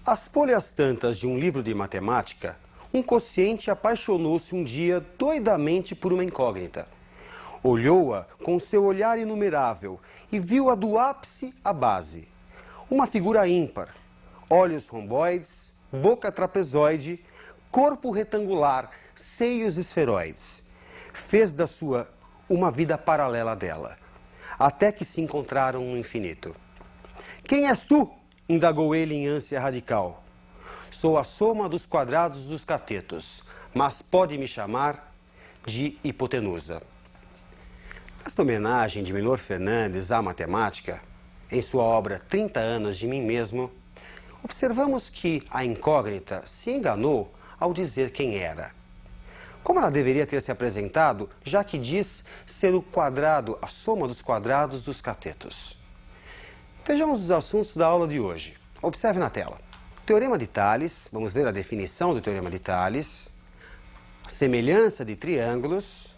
Às folhas tantas de um livro de matemática, um quociente apaixonou-se um dia doidamente por uma incógnita. Olhou-a com seu olhar inumerável e viu-a do ápice à base. Uma figura ímpar, olhos romboides, boca trapezoide, corpo retangular, seios esferoides. Fez da sua uma vida paralela dela, até que se encontraram no infinito. Quem és tu? Indagou ele em ânsia radical. Sou a soma dos quadrados dos catetos, mas pode me chamar de hipotenusa. Nesta homenagem de Milor Fernandes à matemática, em sua obra 30 anos de mim mesmo, observamos que a incógnita se enganou ao dizer quem era. Como ela deveria ter se apresentado, já que diz ser o quadrado, a soma dos quadrados dos catetos. Vejamos os assuntos da aula de hoje. Observe na tela. Teorema de Tales, vamos ver a definição do Teorema de Tales, a semelhança de triângulos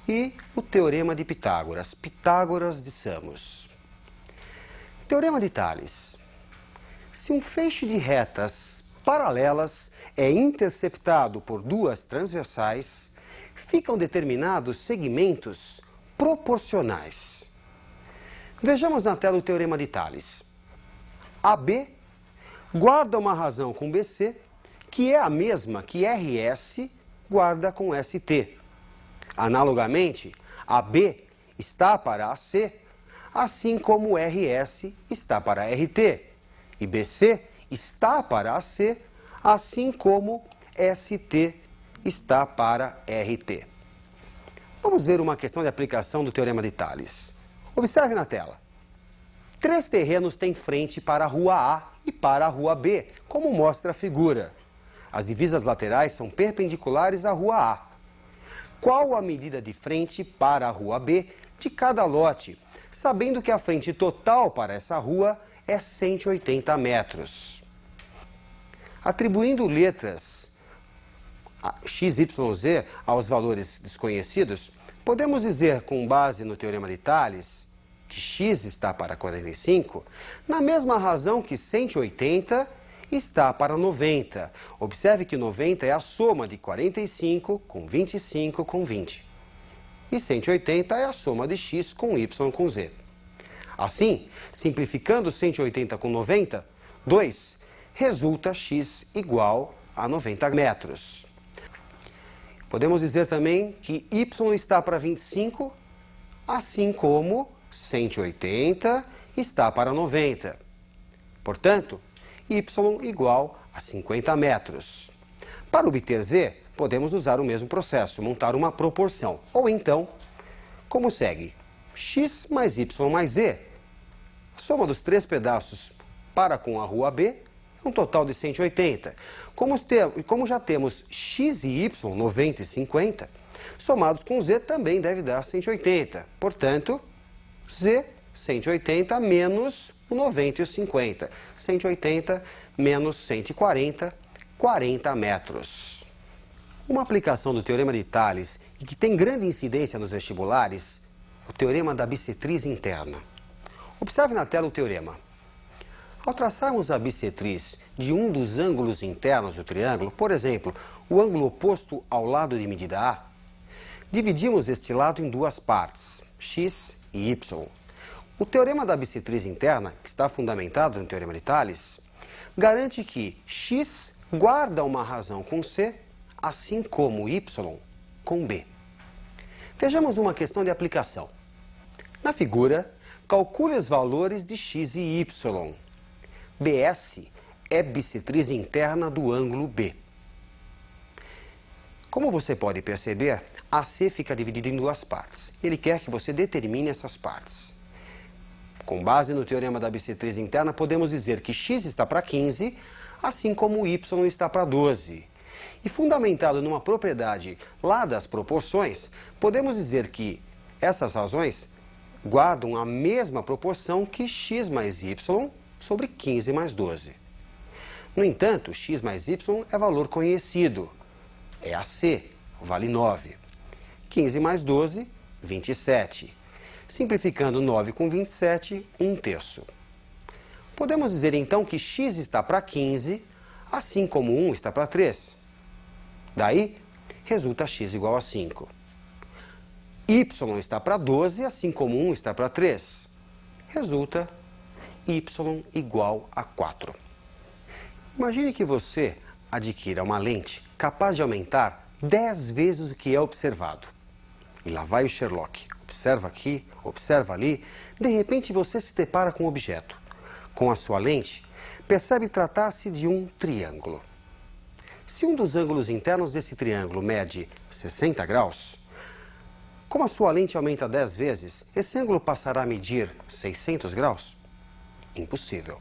e o Teorema de Pitágoras, Pitágoras de Samos. Teorema de Tales. Se um feixe de retas paralelas é interceptado por duas transversais, ficam determinados segmentos proporcionais. Vejamos na tela o Teorema de Tales. AB guarda uma razão com BC, que é a mesma que RS guarda com ST. Analogamente, AB está para AC, assim como RS está para RT. E BC está para AC, assim como ST está para RT. Vamos ver uma questão de aplicação do Teorema de Tales. Observe na tela. Três terrenos têm frente para a rua A e para a rua B, como mostra a figura. As divisas laterais são perpendiculares à rua A. Qual a medida de frente para a rua B de cada lote, sabendo que a frente total para essa rua é 180 metros? Atribuindo letras x, y, z aos valores desconhecidos, podemos dizer, com base no Teorema de Tales, que x está para 45, na mesma razão que 180 está para 90. Observe que 90 é a soma de 45 com 25 com 20. E 180 é a soma de x com y com z. Assim, simplificando 180 com 90, 2, resulta x igual a 90 metros. Podemos dizer também que y está para 25, assim como 180 está para 90. Portanto, y igual a 50 metros. Para obter z, podemos usar o mesmo processo, montar uma proporção. Ou então, como segue? X mais y mais z. A soma dos três pedaços para com a rua B é um total de 180. Como já temos x e y, 90 e 50, somados com z também deve dar 180. Portanto, z, 180 menos o 90 e o 50. 180 menos 140, 40 metros. Uma aplicação do Teorema de Tales e que tem grande incidência nos vestibulares, o Teorema da bissetriz interna. Observe na tela o teorema. Ao traçarmos a bissetriz de um dos ângulos internos do triângulo, por exemplo, o ângulo oposto ao lado de medida A, dividimos este lado em duas partes, x e y. O teorema da bissetriz interna, que está fundamentado no Teorema de Tales, garante que x guarda uma razão com c, assim como y com b. Vejamos uma questão de aplicação. Na figura, calcule os valores de x e y. BS é bissetriz interna do ângulo B. Como você pode perceber, AC fica dividido em duas partes. Ele quer que você determine essas partes. Com base no Teorema da bissetriz interna, podemos dizer que x está para 15, assim como y está para 12. E fundamentado numa propriedade lá das proporções, podemos dizer que essas razões guardam a mesma proporção que x mais y sobre 15 mais 12. No entanto, x mais y é valor conhecido. É AC, vale 9. 15 mais 12, 27. Simplificando 9 com 27, 1/3. Podemos dizer então que x está para 15, assim como 1 está para 3. Daí, resulta x igual a 5. Y está para 12, assim como 1 está para 3. Resulta y igual a 4. Imagine que você adquira uma lente capaz de aumentar 10 vezes o que é observado. E lá vai o Sherlock. Observa aqui, observa ali. De repente você se depara com um objeto. Com a sua lente, percebe tratar-se de um triângulo. Se um dos ângulos internos desse triângulo mede 60 graus, como a sua lente aumenta 10 vezes, esse ângulo passará a medir 600 graus? Impossível.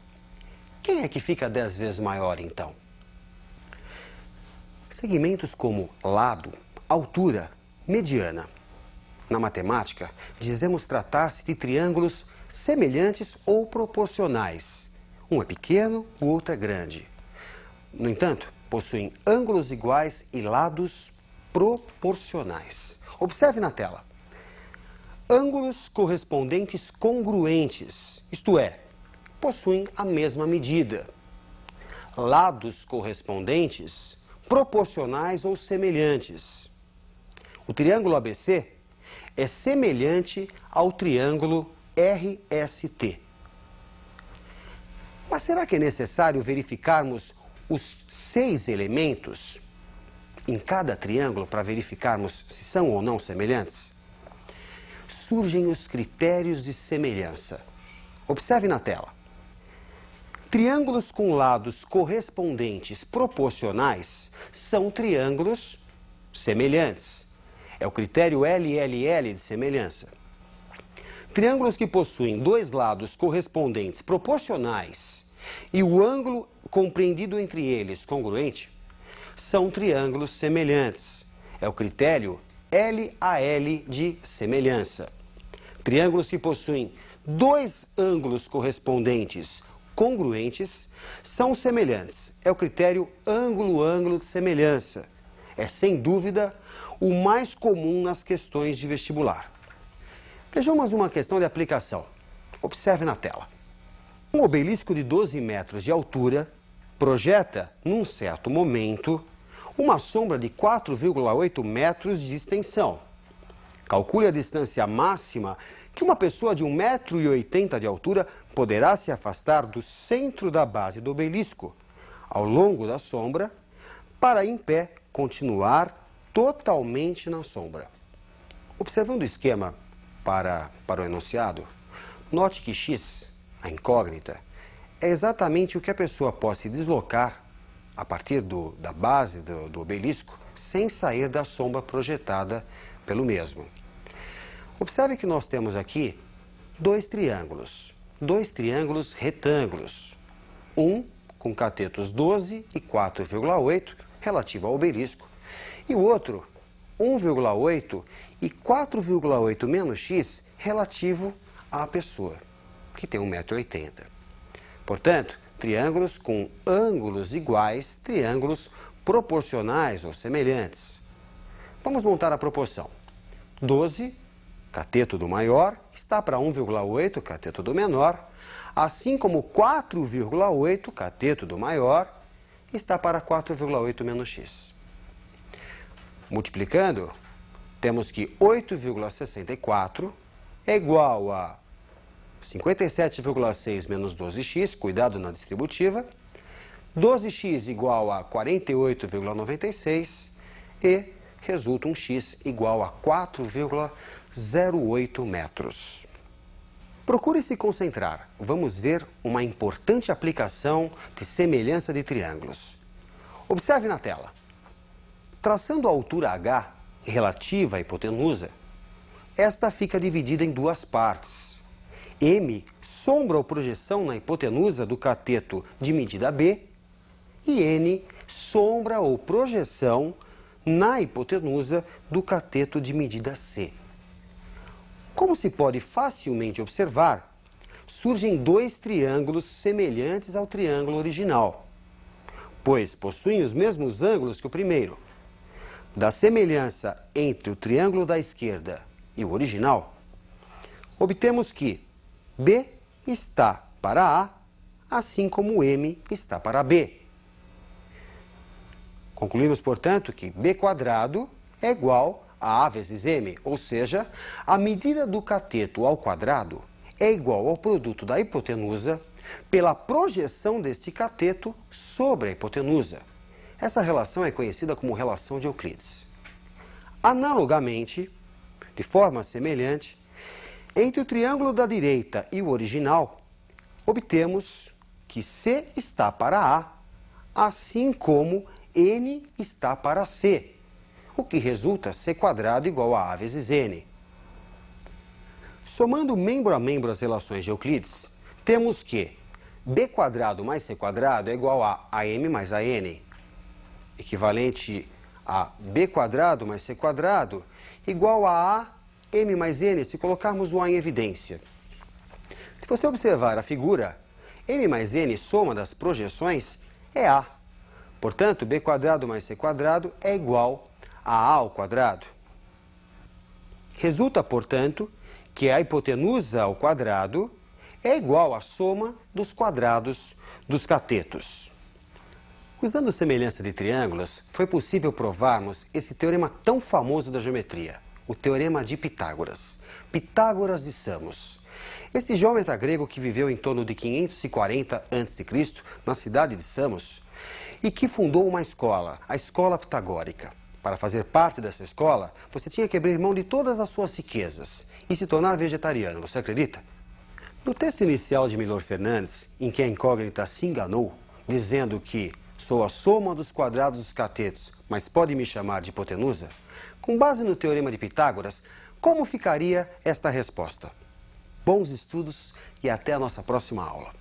Quem é que fica 10 vezes maior, então? Segmentos como lado, altura, mediana. Na matemática, dizemos tratar-se de triângulos semelhantes ou proporcionais. Um é pequeno, o outro é grande. No entanto, possuem ângulos iguais e lados proporcionais. Observe na tela. Ângulos correspondentes congruentes, isto é, possuem a mesma medida. Lados correspondentes proporcionais ou semelhantes. O triângulo ABC é semelhante ao triângulo RST. Mas será que é necessário verificarmos os 6 elementos em cada triângulo para verificarmos se são ou não semelhantes? Surgem os critérios de semelhança. Observe na tela. Triângulos com lados correspondentes proporcionais são triângulos semelhantes. É o critério LLL de semelhança. Triângulos que possuem 2 lados correspondentes proporcionais e o ângulo compreendido entre eles congruente são triângulos semelhantes. É o critério LAL de semelhança. Triângulos que possuem 2 ângulos correspondentes congruentes são semelhantes. É o critério ângulo-ângulo de semelhança. É, sem dúvida, o mais comum nas questões de vestibular. Vejamos uma questão de aplicação. Observe na tela. Um obelisco de 12 metros de altura projeta, num certo momento, uma sombra de 4,8 metros de extensão. Calcule a distância máxima que uma pessoa de 1,80 m de altura poderá se afastar do centro da base do obelisco, ao longo da sombra, para, em pé, continuar totalmente na sombra. Observando o esquema para o enunciado, note que x, a incógnita, é exatamente o que a pessoa pode se deslocar a partir da base do obelisco sem sair da sombra projetada pelo mesmo. Observe que nós temos aqui 2 triângulos retângulos, um com catetos 12 e 4,8 relativo ao obelisco e o outro 1,8 e 4,8 menos x relativo à pessoa, que tem 1,80 m. Portanto, triângulos com ângulos iguais, triângulos proporcionais ou semelhantes. Vamos montar a proporção. 12, cateto do maior, está para 1,8, cateto do menor, assim como 4,8, cateto do maior, está para 4,8 menos x. Multiplicando, temos que 8,64 é igual a 57,6 menos 12x, cuidado na distributiva, 12x igual a 48,96 e resulta um x igual a 4,08 metros. Procure se concentrar. Vamos ver uma importante aplicação de semelhança de triângulos. Observe na tela. Traçando a altura h relativa à hipotenusa, esta fica dividida em 2 partes. M, sombra ou projeção na hipotenusa do cateto de medida B, e N, sombra ou projeção na hipotenusa do cateto de medida C. Como se pode facilmente observar, surgem 2 triângulos semelhantes ao triângulo original, pois possuem os mesmos ângulos que o primeiro. Da semelhança entre o triângulo da esquerda e o original, obtemos que B está para A, assim como M está para B. Concluímos, portanto, que b² é igual a vezes m, ou seja, a medida do cateto ao quadrado é igual ao produto da hipotenusa pela projeção deste cateto sobre a hipotenusa. Essa relação é conhecida como relação de Euclides. Analogamente, de forma semelhante, entre o triângulo da direita e o original, obtemos que C está para A, assim como N está para C, o que resulta C² igual a vezes N. Somando membro a membro as relações de Euclides, temos que b² mais c² é igual a am mais an, equivalente a b² mais c² igual a m mais n, se colocarmos o a em evidência. Se você observar a figura, m mais n, soma das projeções, é a. Portanto, b² mais c² é igual a ao quadrado. Resulta, portanto, que a hipotenusa ao quadrado é igual à soma dos quadrados dos catetos. Usando semelhança de triângulos, foi possível provarmos esse teorema tão famoso da geometria, o Teorema de Pitágoras. Pitágoras de Samos. Este geômetra grego que viveu em torno de 540 a.C. na cidade de Samos e que fundou uma escola, a Escola Pitagórica. Para fazer parte dessa escola, você tinha que abrir mão de todas as suas riquezas e se tornar vegetariano. Você acredita? No texto inicial de Milor Fernandes, em que a incógnita se enganou, dizendo que sou a soma dos quadrados dos catetos, mas pode me chamar de hipotenusa, com base no Teorema de Pitágoras, como ficaria esta resposta? Bons estudos e até a nossa próxima aula.